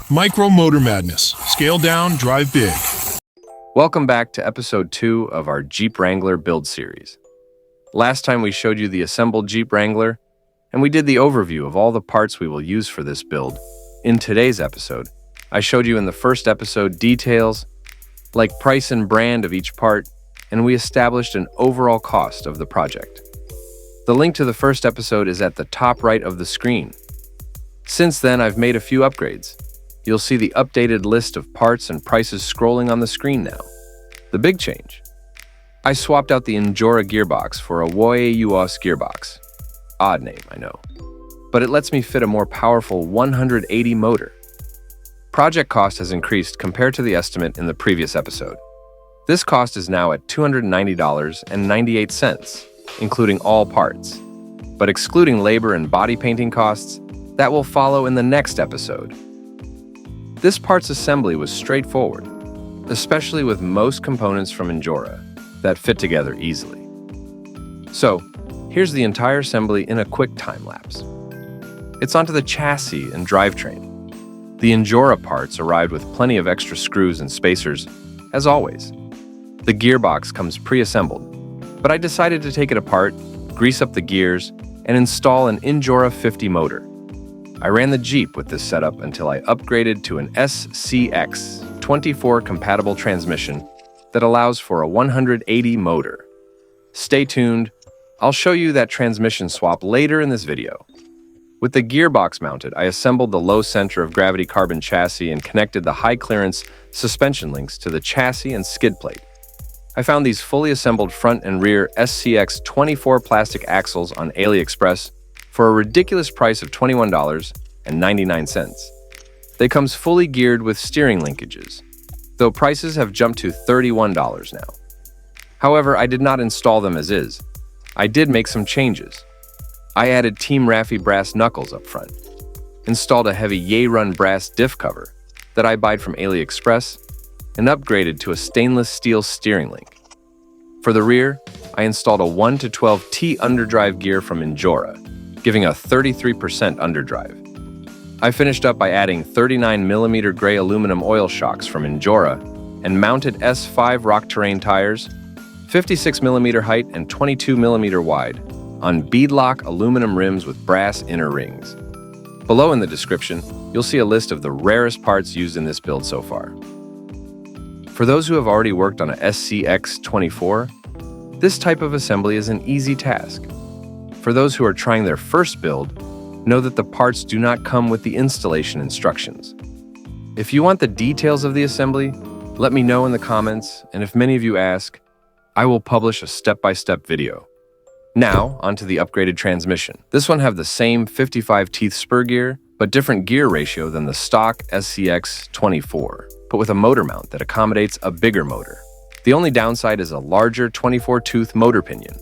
Micro Motor Madness. Scale down, drive big. Welcome back to episode 2 of our Jeep Wrangler build series. Last time we showed you the assembled Jeep Wrangler, and we did the overview of all the parts we will use for this build. In today's episode, I showed you in the first episode details like price and brand of each part, and we established an overall cost of the project. The link to the first episode is at the top right of the screen. Since then, I've made a few upgrades. You'll see the updated list of parts and prices scrolling on the screen now. The big change: I swapped out the Injora gearbox for a WD gearbox. Odd name, I know. But it lets me fit a more powerful 180 motor. Project cost has increased compared to the estimate in the previous episode. This cost is now at $290.98, including all parts. But excluding labor and body painting costs, that will follow in the next episode. This part's assembly was straightforward, especially with most components from Injora that fit together easily. So, here's the entire assembly in a quick time-lapse. It's onto the chassis and drivetrain. The Injora parts arrived with plenty of extra screws and spacers, as always. The gearbox comes pre-assembled, but I decided to take it apart, grease up the gears, and install an Injora 50 motor. I ran the Jeep with this setup until I upgraded to an Scx24 compatible transmission that allows for a 180 motor. Stay tuned, I'll show you that transmission swap later in this video. With the gearbox mounted, I assembled the low center of gravity carbon chassis and connected the high clearance suspension links to the chassis and skid plate. I found these fully assembled front and rear Scx24 plastic axles on AliExpress for a ridiculous price of $21.99. They comes fully geared with steering linkages, though prices have jumped to $31 now. However, I did not install them as is. I did make some changes. I added Team Raffi brass knuckles up front, installed a heavy Yearun brass diff cover that I bought from AliExpress, and upgraded to a stainless steel steering link. For the rear, I installed a 1-12T underdrive gear from Injora, giving a 33% underdrive. I finished up by adding 39mm gray aluminum oil shocks from Injora and mounted S5 rock terrain tires, 56mm height and 22mm wide, on beadlock aluminum rims with brass inner rings. Below in the description, you'll see a list of the rarest parts used in this build so far. For those who have already worked on a Scx24, this type of assembly is an easy task. For those who are trying their first build, know that the parts do not come with the installation instructions. If you want the details of the assembly, let me know in the comments, and if many of you ask, I will publish a step-by-step video. Now, onto the upgraded transmission. This one have the same 55-teeth spur gear, but different gear ratio than the stock Scx24, but with a motor mount that accommodates a bigger motor. The only downside is a larger 24-tooth motor pinion.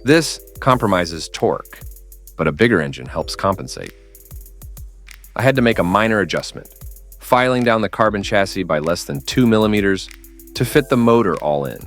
This compromises torque, but a bigger engine helps compensate. I had to make a minor adjustment, filing down the carbon chassis by less than 2mm to fit the motor all in.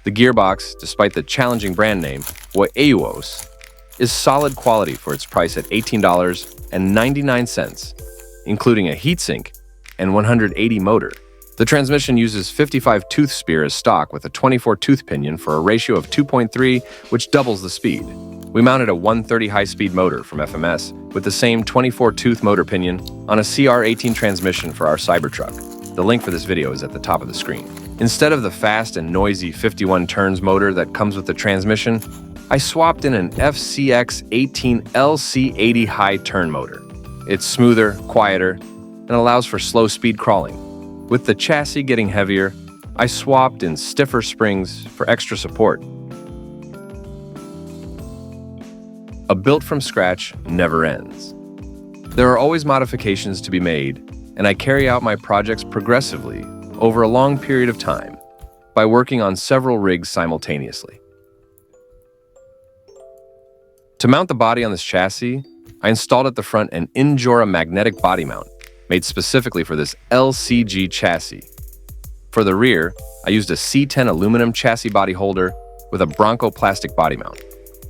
The gearbox, despite the challenging brand name, WD, is solid quality for its price at $18.99, including a heatsink and 180 motor. The transmission uses 55-tooth spear as stock with a 24-tooth pinion for a ratio of 2.3, which doubles the speed. We mounted a 130 high-speed motor from FMS with the same 24-tooth motor pinion on a CR18 transmission for our Cybertruck. The link for this video is at the top of the screen. Instead of the fast and noisy 51 turns motor that comes with the transmission, I swapped in an Scx18 LC80 high turn motor. It's smoother, quieter, and allows for slow speed crawling. With the chassis getting heavier, I swapped in stiffer springs for extra support. A build from scratch never ends. There are always modifications to be made, and I carry out my projects progressively over a long period of time by working on several rigs simultaneously. To mount the body on this chassis, I installed at the front an Injora magnetic body mount made specifically for this LCG chassis. For the rear, I used a C10 aluminum chassis body holder with a Bronco plastic body mount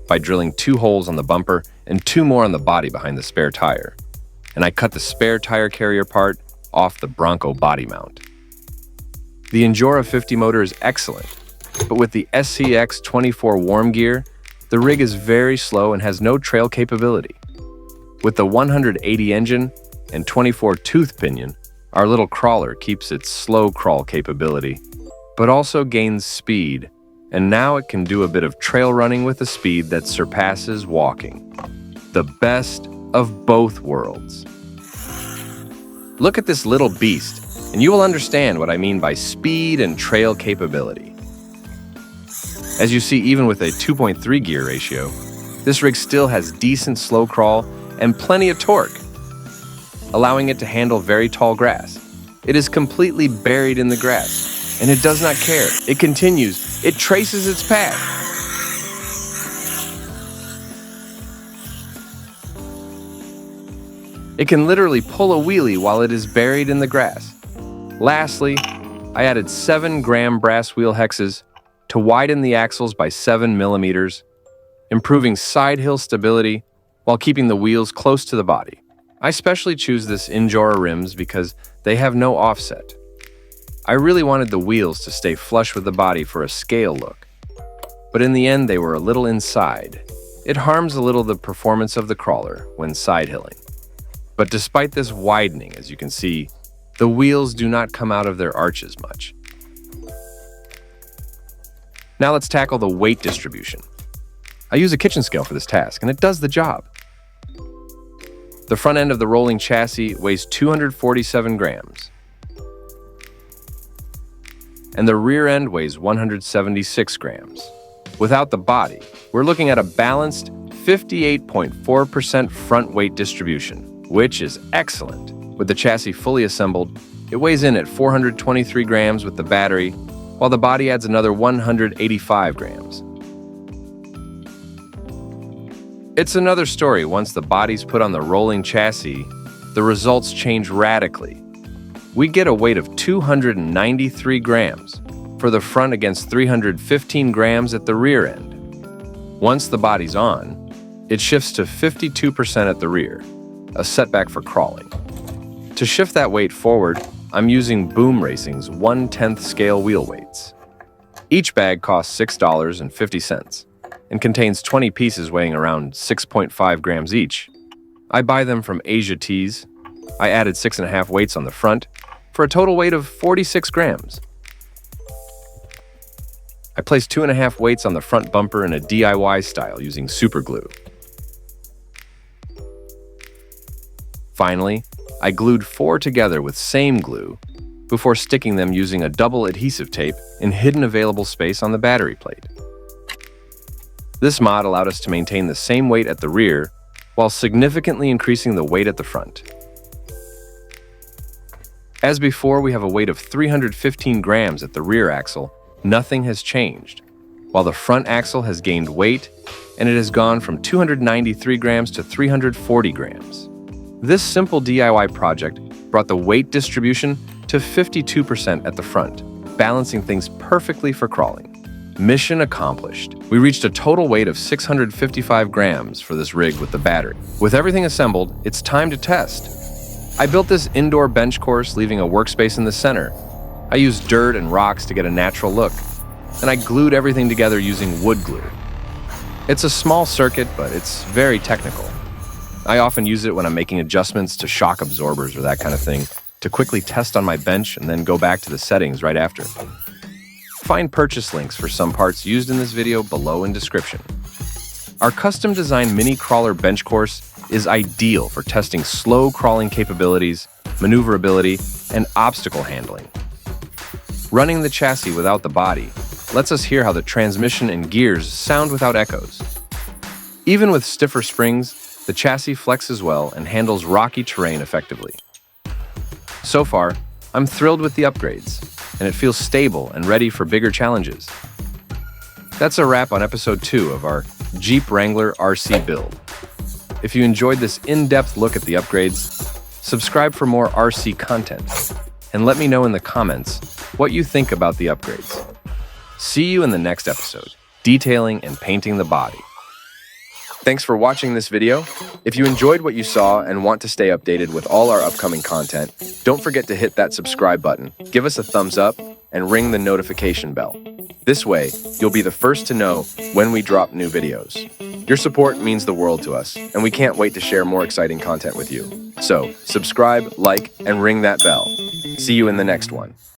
by drilling 2 holes on the bumper and 2 more on the body behind the spare tire. And I cut the spare tire carrier part off the Bronco body mount. The Injora 50 motor is excellent, but with the Scx24 warm gear, the rig is very slow and has no trail capability. With the 180 engine and 24 tooth pinion, our little crawler keeps its slow crawl capability, but also gains speed, and now it can do a bit of trail running with a speed that surpasses walking. The best of both worlds. Look at this little beast, and you will understand what I mean by speed and trail capability. As you see, even with a 2.3 gear ratio, this rig still has decent slow crawl and plenty of torque, allowing it to handle very tall grass. It is completely buried in the grass, and it does not care. It continues. It traces its path. It can literally pull a wheelie while it is buried in the grass. Lastly, I added 7-gram brass wheel hexes to widen the axles by 7 millimeters, improving side hill stability while keeping the wheels close to the body. I specially choose this Injora rims because they have no offset. I really wanted the wheels to stay flush with the body for a scale look, but in the end they were a little inside. It harms a little the performance of the crawler when side hilling. But despite this widening, as you can see, the wheels do not come out of their arches much. Now let's tackle the weight distribution. I use a kitchen scale for this task, and it does the job. The front end of the rolling chassis weighs 247 grams, and the rear end weighs 176 grams. Without the body, we're looking at a balanced 58.4% front weight distribution, which is excellent. With the chassis fully assembled, it weighs in at 423 grams with the battery, while the body adds another 185 grams. It's another story. Once the body's put on the rolling chassis, the results change radically. We get a weight of 293 grams for the front against 315 grams at the rear end. Once the body's on, it shifts to 52% at the rear, a setback for crawling. To shift that weight forward, I'm using Boom Racing's 1/10 scale wheel weights. Each bag costs $6.50 and contains 20 pieces weighing around 6.5 grams each. I buy them from Asia Tees. I added 6.5 weights on the front for a total weight of 46 grams. I placed 2.5 weights on the front bumper in a DIY style using super glue. Finally, I glued 4 together with same glue before sticking them using a double adhesive tape in hidden available space on the battery plate. This mod allowed us to maintain the same weight at the rear while significantly increasing the weight at the front. As before, we have a weight of 315 grams at the rear axle. Nothing has changed, while the front axle has gained weight and it has gone from 293 grams to 340 grams. This simple DIY project brought the weight distribution to 52% at the front, balancing things perfectly for crawling. Mission accomplished. We reached a total weight of 655 grams for this rig with the battery. With everything assembled, it's time to test. I built this indoor bench course, leaving a workspace in the center. I used dirt and rocks to get a natural look, and I glued everything together using wood glue. It's a small circuit, but it's very technical. I often use it when I'm making adjustments to shock absorbers or that kind of thing to quickly test on my bench and then go back to the settings right after. Find purchase links for some parts used in this video below in description. Our custom-designed mini crawler bench course is ideal for testing slow crawling capabilities, maneuverability, and obstacle handling. Running the chassis without the body lets us hear how the transmission and gears sound without echoes. Even with stiffer springs, the chassis flexes well and handles rocky terrain effectively. So far, I'm thrilled with the upgrades, and it feels stable and ready for bigger challenges. That's a wrap on episode 2 of our Jeep Wrangler RC build. If you enjoyed this in-depth look at the upgrades, subscribe for more RC content, and let me know in the comments what you think about the upgrades. See you in the next episode, detailing and painting the body. Thanks for watching this video. If you enjoyed what you saw and want to stay updated with all our upcoming content, don't forget to hit that subscribe button, give us a thumbs up, and ring the notification bell. This way, you'll be the first to know when we drop new videos. Your support means the world to us, and we can't wait to share more exciting content with you. So, subscribe, like, and ring that bell. See you in the next one.